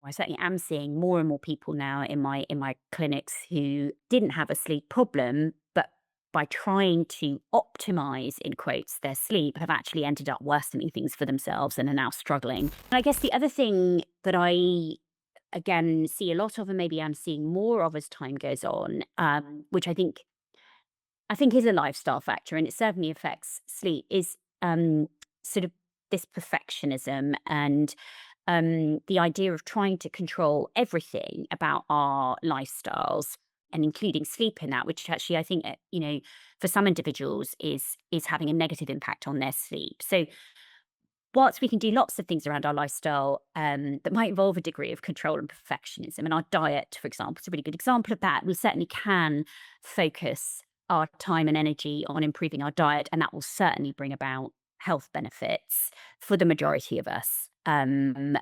I certainly am seeing more and more people now in my clinics who didn't have a sleep problem, but by trying to optimize in quotes their sleep have actually ended up worsening things for themselves and are now struggling. And I guess the other thing that I again see a lot of, and maybe I'm seeing more of as time goes on, which I think is a lifestyle factor, and it certainly affects sleep, is sort of this perfectionism and the idea of trying to control everything about our lifestyles and including sleep in that, which actually I think for some individuals is having a negative impact on their sleep. So whilst we can do lots of things around our lifestyle that might involve a degree of control and perfectionism, and our diet, for example, is a really good example of that, we certainly can focus our time and energy on improving our diet, and that will certainly bring about health benefits for the majority of us. Clearly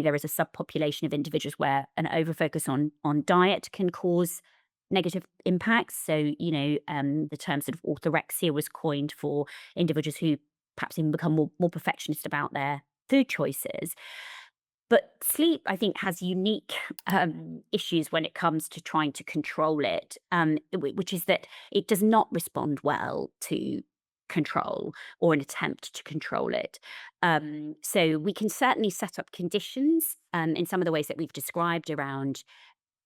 there is a subpopulation of individuals where an overfocus on diet can cause negative impacts. So, the term sort of orthorexia was coined for individuals who perhaps even become more perfectionist about their food choices. But sleep, I think, has unique issues when it comes to trying to control it, which is that it does not respond well to control or an attempt to control it. So we can certainly set up conditions in some of the ways that we've described around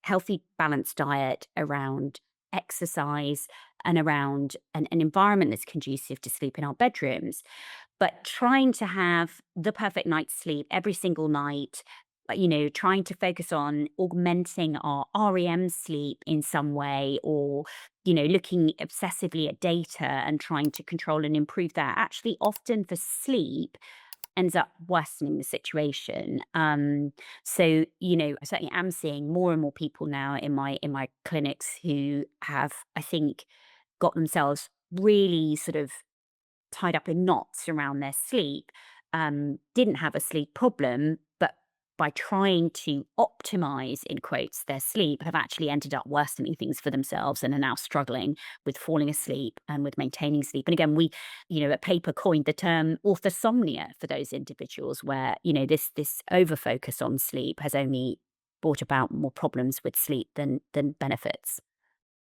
healthy, balanced diet, around exercise, and around an environment that's conducive to sleep in our bedrooms. But trying to have the perfect night's sleep every single night, trying to focus on augmenting our REM sleep in some way, or, looking obsessively at data and trying to control and improve that, actually often for sleep ends up worsening the situation. So, I certainly am seeing more and more people now in my clinics who have, I think, got themselves really sort of tied up in knots around their sleep, didn't have a sleep problem, but by trying to optimize, in quotes, their sleep, have actually ended up worsening things for themselves and are now struggling with falling asleep and with maintaining sleep. And again, a paper coined the term orthosomnia for those individuals where, this over focus on sleep has only brought about more problems with sleep than benefits.